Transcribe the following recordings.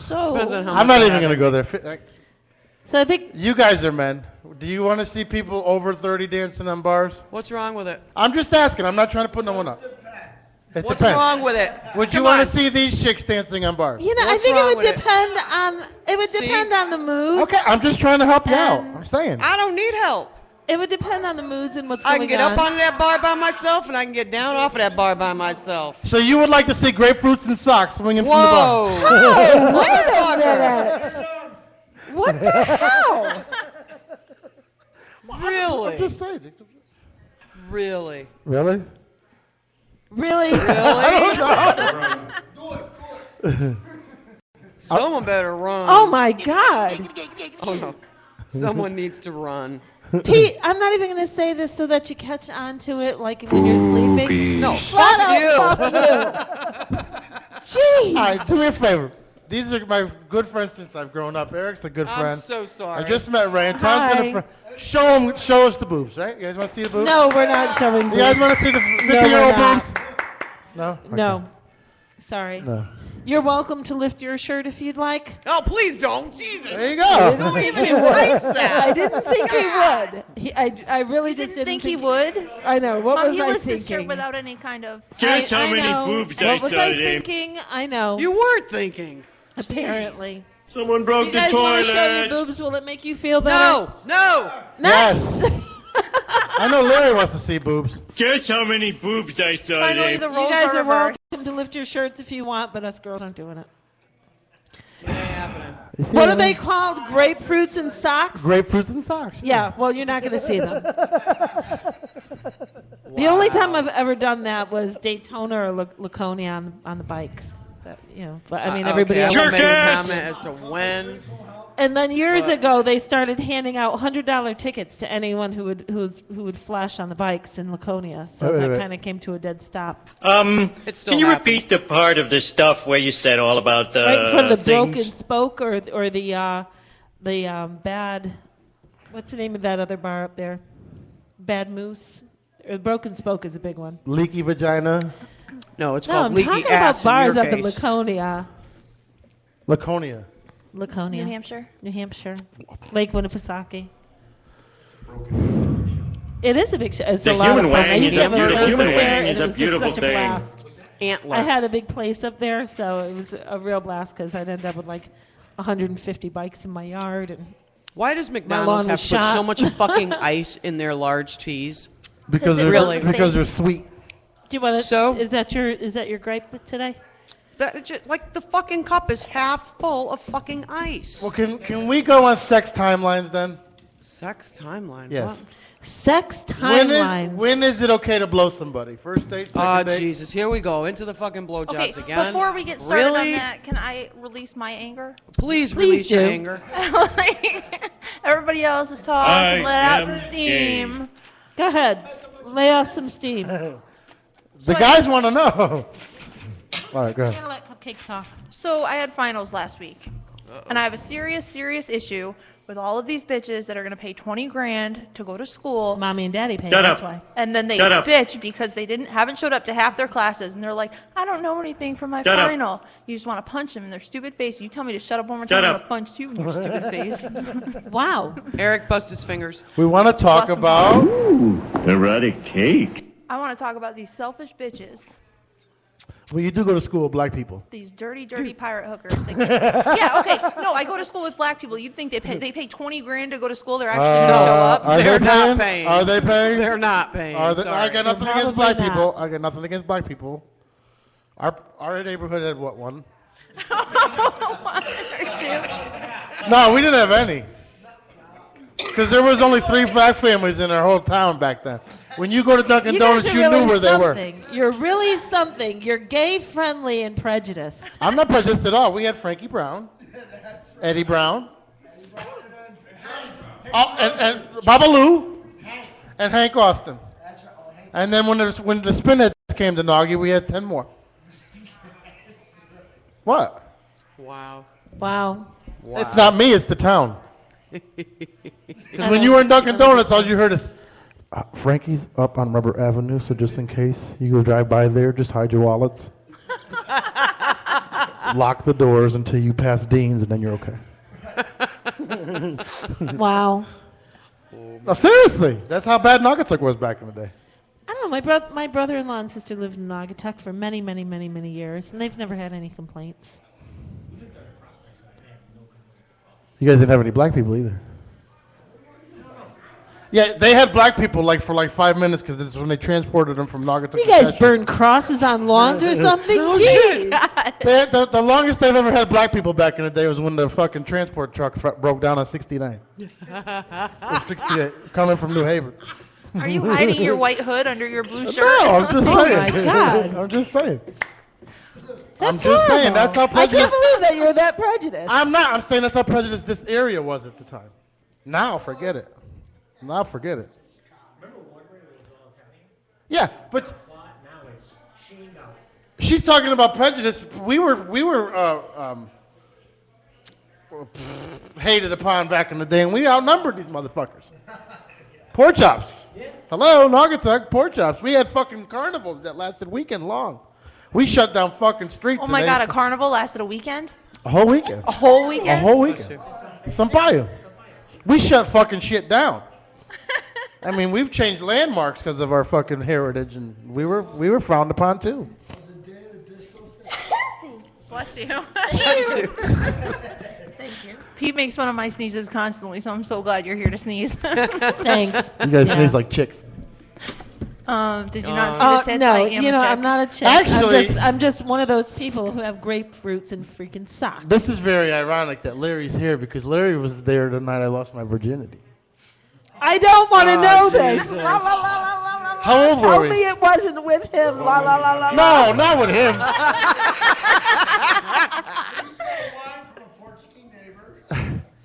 So Depends on how I'm much not I even have going to it. go there. I think You guys are men. Do you want to see people over 30 dancing on bars? What's wrong with it? I'm just asking. I'm not trying to put no one up. It What's depends. wrong with it? Would you Come want on. to see these chicks dancing on bars? I What's think it wrong would with it? depend on. It would See? depend on the mood. Okay, I'm just trying to help you out. And- I'm saying. I don't need help. It would depend on the moods and what's going I on. can get up onto that bar by myself, and I can get down off of that bar by myself. So you would like to see grapefruits and socks swinging from the bar? Whoa! Oh, wait a Motherfucker. minute! What the hell? Really? I'm just saying. Really? Really? Really? Really? Someone better run. Oh my God, Oh no. Someone needs to run. Pete! I'm not even going to say this so that you catch on to it, like when you're sleeping. No, Flat fuck you. out, fuck you. Jeez. All right, do me a favor. These are my good friends since I've grown up. Eric's a good I'm friend. so sorry. I just met Ray. And Tom's Hi. gonna show us the boobs, right? You guys want to see the boobs? No, we're not showing. You guys boobs. want to see the we're 50-year-old not. boobs? No. Okay. No. Sorry. No. You're welcome to lift your shirt if you'd like. Oh, please don't. Jesus. There you go. Don't even entice that. I didn't think he would. I really just Didn't think he think would. I know. What Mom, was he I lists his shirt thinking? without any kind of. Guess how I many know. boobs I What was saw I today. thinking? I know. You weren't thinking. Apparently. Someone Do broke you the guys want to show your toilet. boobs? Will it make you feel better? No, no. Yes. I know Larry wants to see boobs. Guess how many boobs I saw Finally, today. the You roles guys are are welcome reversed. to lift your shirts if you want, but us girls aren't doing it. It ain't happening. What are they called? Grapefruits and socks? Grapefruits and socks. Yeah, well, you're not going to see them. The only time I've ever done that was Daytona or Laconia on the bikes. But, but I mean, everybody okay, else. I won't make a Jerk-ass! comment as to when. And then years ago, they started handing out $100 tickets to anyone who would flash on the bikes in Laconia. So Wait, that wait. kind of came to a dead stop. It's still Can you happening. repeat the part of the stuff where you said all about the Right from the things? Broken Spoke or the bad. What's the name of that other bar up there? Bad Moose. Or Broken Spoke is a big one. Leaky vagina. No, it's No, called I'm leaky talking ass about bars in your up in case. Laconia. Laconia. Laconia. New Hampshire. New Hampshire. Lake Winnipesaukee. It is a big show. It's The a lot of human fun. I wang used is to a have a beautiful place up thing. there, and It's it a was just beautiful such a thing. blast. Antler. I had a big place up there, so it was a real blast because I'd end up with like 150 bikes in my yard. And Why does lawn McDonald's have was to put shot. so much fucking ice in their large teas? Because it they're Really? because they're sweet. do you want to? So? Is that your gripe today? Like the fucking cup is half full of fucking ice. Well, can we go on sex timelines then? Sex timeline. Yes. What? Sex timelines. When is it okay to blow somebody? First date, second Oh, date? Jesus. Here we go. Into the fucking blowjobs Okay, again. before we get started Really? on that, can I release my anger? Please Please release your do. anger. Everybody else is talking. I Let out am some steam. gay. Go ahead. Lay off some steam. The guys want to know. All right, go I'm ahead. gonna let Cupcake talk. So I had finals last week, and I have a serious issue with all of these bitches that are going to pay 20 grand to go to school, Mommy and Daddy pay. Shut That's up. why. and then they Shut up. bitch because they haven't showed up to half their classes, and they're like, I don't know anything for my Shut up. final. You just want to punch them in their stupid face. You tell me to shut up one more Shut time, I'm up. going to punch you in your stupid face. Wow. Eric, bust his fingers. We want to talk Bust 'em. about. Erotic cake. I want to talk about these selfish bitches. Well, you do go to school with black people. These dirty pirate hookers. Yeah, okay. No, I go to school with black people. You'd think they pay 20 grand to go to school. They're actually going to show up. Are They're they not paying? paying. Are they paying? They're not paying. Are they, Sorry. I got nothing They're against black probably people. not. I got nothing against black people. Our neighborhood had what, one? One or two. No, we didn't have any. Because there was only 3 black families in our whole town back then. When you go to Dunkin' You Donuts, guys are you really knew where they were. something. You're really something. You're gay friendly and prejudiced. I'm not prejudiced at all. We had Frankie Brown, Eddie Brown, and Babalu, and Hank Austin. And then when the Spinheads came to Noggy, we had 10 more. What? Wow. Wow. It's not me, it's the town. Because when you were in Dunkin' Donuts, all you heard is, Frankie's up on Rubber Avenue, so just in case you go drive by there, just hide your wallets. lock the doors until you pass Dean's, and then you're okay. Wow. No, seriously, that's how bad Naugatuck was back in the day. I don't know. My brother-in-law and sister lived in Naugatuck for many, many, many, many years, and they've never had any complaints. You guys didn't have any black people either. Yeah, they had black people for 5 minutes because this is when they transported them from Naugatuck. You guys burn crosses on lawns or something? Jeez. The longest they've ever had black people back in the day was when the fucking transport truck broke down on 69. Or 68, coming from New Haven. Are you hiding your white hood under your blue shirt? No, I'm just saying. Oh my God. I'm just saying. That's I'm just saying, horrible. that's how I can't prejudiced. believe that you're that prejudiced. I'm not. I'm saying that's how prejudiced this area was at the time. Now, forget it. Now, forget it. Remember one where it was all Italian? Yeah, but Now it's Shingo. she's talking about prejudice. We were hated upon back in the day, and we outnumbered these motherfuckers. Pork chops. Hello, Naugatuck, pork chops. We had fucking carnivals that lasted weekend long. We shut down fucking streets. Oh my God, a carnival lasted a weekend? A whole weekend. A whole weekend? A whole weekend. Sampaio. We shut fucking shit down. I mean, we've changed landmarks because of our fucking heritage, and we were frowned upon too. Bless you. Thank you. Pete makes fun of my sneezes constantly, so I'm so glad you're here to sneeze. Thanks. You guys sneeze like chicks. Did you not see the tits? No, I am a chick. I'm not a chick. Actually- I'm just one of those people who have grapefruits and freaking socks. This is very ironic that Larry's here because Larry was there the night I lost my virginity. I don't want to know this. How old were Tell we? me it wasn't with him. La la la la. No, not with him.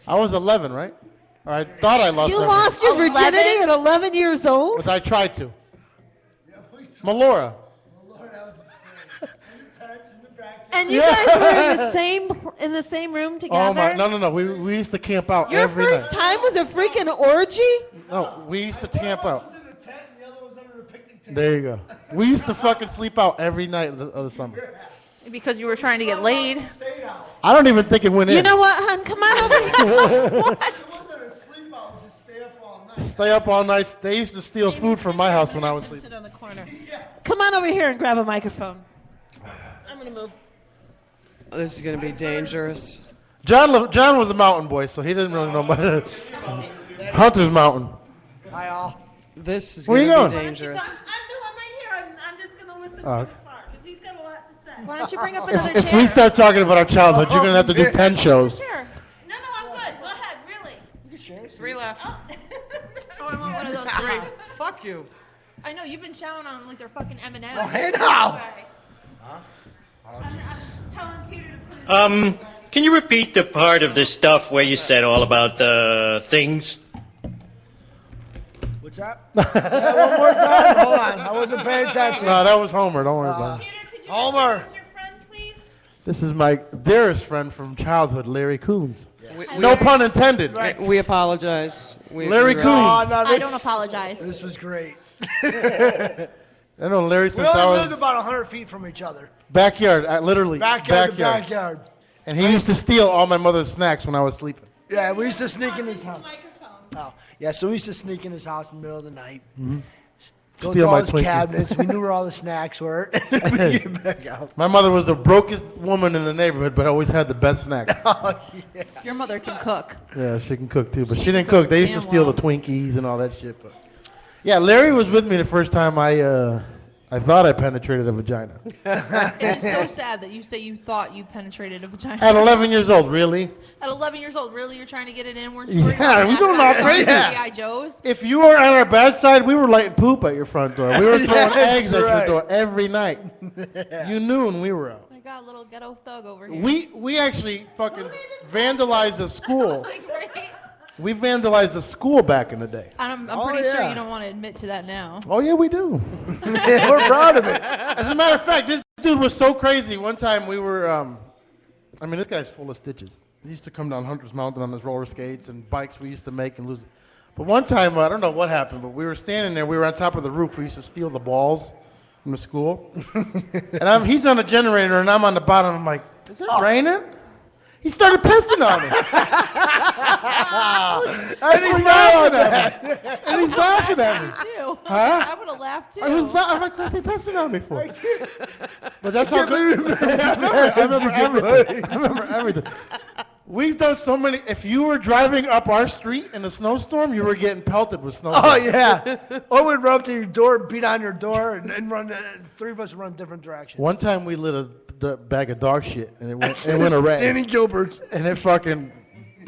I was 11, right? Or I thought I lost You my lost your 11? virginity at 11 years old? But I tried to. Melora. And you guys were in the same room together? Oh my! No. We used to camp out Your every first night. time was a freaking orgy? No, we used to camp out. There you go. We used to fucking sleep out every night of the summer. Because you were trying to get laid. I don't even think it went in. You know what, hon? Come on over here. Stay up all night. They used to steal food from my house when I was sleeping. Sit on the corner. Come on over here and grab a microphone. I'm going to move. This is going to be dangerous. John was a mountain boy, so he didn't really know about it. Hunter's Mountain. Hi, all. This is Where going you to going? be dangerous. I'm right here. I'm just going to listen Oh. from afar because he's got a lot to say. Why don't you bring up another If chair? we start talking about our childhood, you're going to have to do 10 shows. Sure. No, I'm good. Go ahead, really. 3 left. Oh, I want one of those. Three. Fuck you. I know, you've been chowing on like they're fucking M&M's. Oh, hey now. I'm telling Peter to put Can you repeat the part of the stuff where you said all about things? What's that? Say that one more time. Hold on. I wasn't paying attention. No, that was Homer. Don't worry about it. Peter, could you Homer. introduce your friend, please? This is my dearest friend from childhood, Larry Coons. We, No pun intended. we apologize. Larry Coons. Oh, no, I this, don't apologize. This was great. I know Larry We since I only was lived about 100 feet from each other. backyard, literally Backyard to backyard. And he used to steal all my mother's snacks when I was sleeping. Yeah, we used to sneak in his house. Microphone. Oh, yeah, so we used to sneak in his house in the middle of the night. Go Steal through all my his Twinkies. cabinets. We knew where all the snacks were. We get back out. My mother was the brokest woman in the neighborhood, but always had the best snacks. Your mother can cook. Yeah, she can cook too, but she can didn't cook. cook They used to damn steal well. the Twinkies and all that shit. But yeah, Larry was with me the first time I thought I penetrated a vagina. It is so sad that you say you thought you penetrated a vagina. At 11 years old, really? At 11 years old, really? You're trying to get it in? Weren't you worried Yeah, about we don't know. crazy Yeah. G.I. Joes? If you were on our bad side, we were lighting poop at your front door. We were throwing Yes, eggs at right. your door every night. You knew when we were out. I got a little ghetto thug over here. We actually fucking vandalized a school. Like, right? We vandalized a school back in the day. I'm Oh, pretty sure yeah. you don't want to admit to that now. Oh yeah, we do. We're proud of it. As a matter of fact, this dude was so crazy. One time we were, I mean, this guy's full of stitches. He used to come down Hunter's Mountain on his roller skates and bikes we used to make and lose. But one time, I don't know what happened, but we were standing there. We were on top of the roof. We used to steal the balls from the school. And he's on a generator, and I'm on the bottom. I'm like, is it raining? He started pissing on me. And he's laughing at me. And he's laughing at me. Too. Huh? I would have laughed too. I'm like, what's he pissing on me for? But that's how good. I remember everything. We've done so many. If you were driving up our street in a snowstorm, you were getting pelted with snow. Oh, yeah. Or we'd run up to your door, beat on your door, and run. Three of us run different directions. One time we lit a bag of dog shit, and it went array. Danny Gilbert's. And it fucking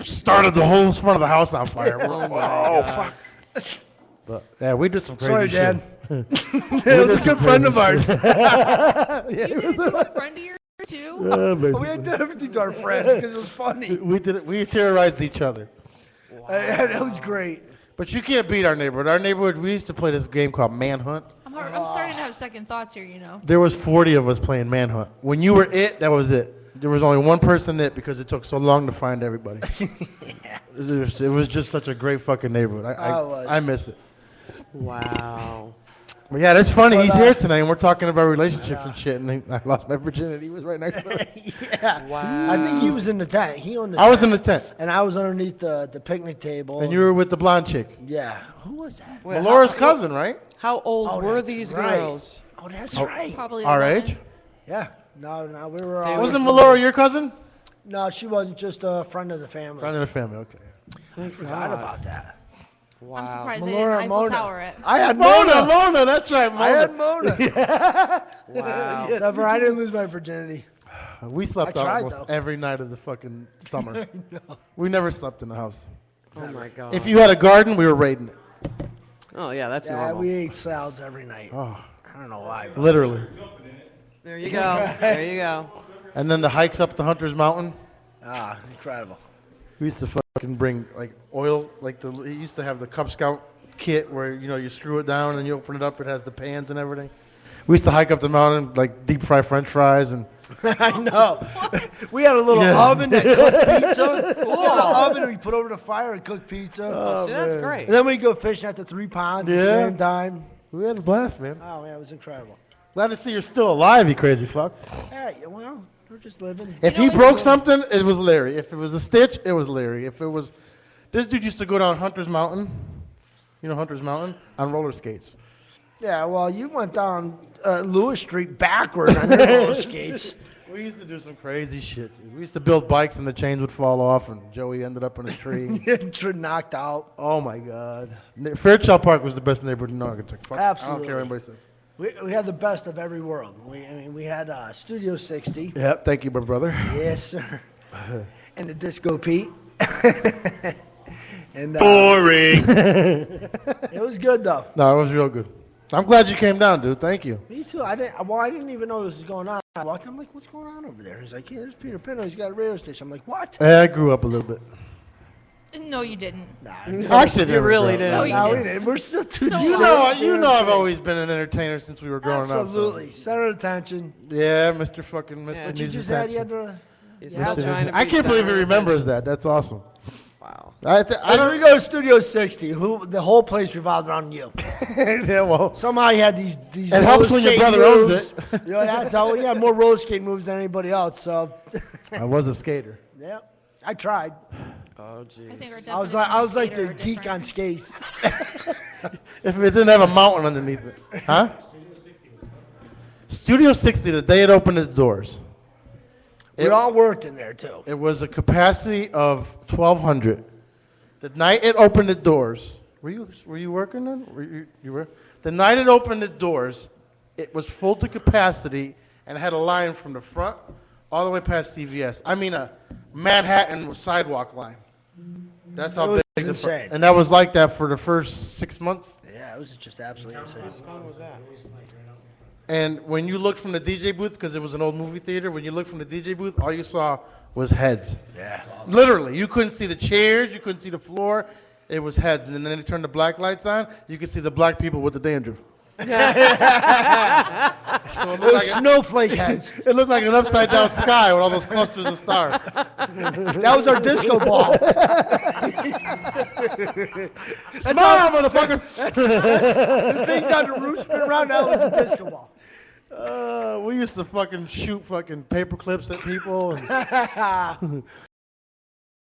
started the whole front of the house on fire. Oh, fuck. But, yeah, we did some crazy Sorry, shit. Dad. It was a good friend of ours. Yeah, You did it to a friend of yours too? We did everything to our friends because it was funny. We did it. We terrorized each other. That was great. But you can't beat our neighborhood. Our neighborhood, we used to play this game called Manhunt. I'm starting to have second thoughts here, you know. There was 40 of us playing Manhunt. When you were it, that was it. There was only one person it because it took so long to find everybody. It was just such a great fucking neighborhood. I miss it. Wow. But yeah, that's funny. He's here tonight, and we're talking about relationships and shit, and I lost my virginity. He was right next to me. Yeah. Wow. I think he was in the tent. He owned the I was in the tent. And I was underneath the picnic table. And you were with the blonde chick. Yeah. Who was that? Wait, Laura's cousin, right? How old were that's these right. girls? Oh, that's right. Probably Our 11. age? Yeah. No, we were. Wasn't Laura your cousin? No, she wasn't. Just a friend of the family. Friend of the family, okay. I forgot about that. Wow. I'm surprised they Melora, didn't Eiffel Tower it. I had Mona, that's right, Mona. I had Mona. Wow. Except for I didn't lose my virginity. We slept I tried, almost though. every night of the fucking summer. We never slept in the house. Oh my God. If you had a garden, we were raiding it. Oh yeah, that's Yeah, normal. we ate salads every night. Oh, I don't know why. But literally. There you go. There you go. And then the hikes up the Hunter's Mountain. Incredible. We used to fucking bring like oil, like it used to have the Cub Scout kit where you screw it down and you open it up. It has the pans and everything. We used to hike up the mountain, like deep fry French fries and. I know. We had a little oven that cooked pizza. We had an oven we put over the fire and cooked pizza. Oh, see, that's great. And then we'd go fishing at the 3 ponds at the same time. We had a blast, man. Oh, yeah, it was incredible. Glad to see you're still alive, you crazy fuck. Yeah, well, we're just living. If he broke something, it was Larry. If it was a stitch, it was Larry. If it was, this dude used to go down Hunter's Mountain. You know Hunter's Mountain on roller skates. Yeah, well, you went down Lewis Street backwards on your roller skates. We used to do some crazy shit, dude. We used to build bikes and the chains would fall off and Joey ended up in a tree. Knocked out. Oh my God. Fairchild Park was the best neighborhood in Naugatuck. Fuck, Absolutely. I don't care what anybody says. We had the best of every world. We had Studio 60. Yep, thank you, my brother. Yes, sir. And the Disco Pete. And Boring. it was good though. No, it was real good. I'm glad you came down, dude. Thank you. Me too. I didn't even know this was going on. I walked in, I'm like, what's going on over there? He's like, yeah, there's Peter Pinto. He's got a radio station. I'm like, what? I grew up a little bit. No, you didn't. Actually, You really did. No, you No, we didn't. didn't. We're still too You know I've always been an entertainer since we were growing up. Absolutely. Center of attention. So. Yeah, Mr. fucking Mr. Yeah, But you needs just had, you attention. had to. He's Yeah, still trying to I be can't believe he center of remembers attention. that. That's awesome. Wow. I When we go to Studio 60, the whole place revolved around you. yeah, well, Somehow you had these it roller helps when your skate brother moves. owns it. You know, that's how we had more roller skate moves than anybody else. So, I was a skater. yeah, I tried. Oh jeez. I think our I was definitions like of the skater are geek different. on skates. If it didn't have a mountain underneath it. Huh? Studio 60, the day it opened its doors. We all worked in there too. It was a capacity of 1,200. The night it opened its doors, were you working then? You were? The night it opened its doors, it was full to capacity and had a line from the front all the way past CVS. I mean a Manhattan sidewalk line. That's how It was big insane. And that was like that for the first 6 months. Yeah, it was just absolutely insane. fun was that? And when you looked from the DJ booth, because it was an old movie theater, when you looked from the DJ booth, all you saw was heads. Yeah. Literally. You couldn't see the chairs. You couldn't see the floor. It was heads. And then they turned the black lights on. You could see the black people with the dandruff. So It was snowflake heads. it looked like an upside down sky with all those clusters of stars. That was our disco ball. Smile, motherfucker! The things on the roof spin around. That was a disco ball. We used to fucking shoot fucking paper clips at people. And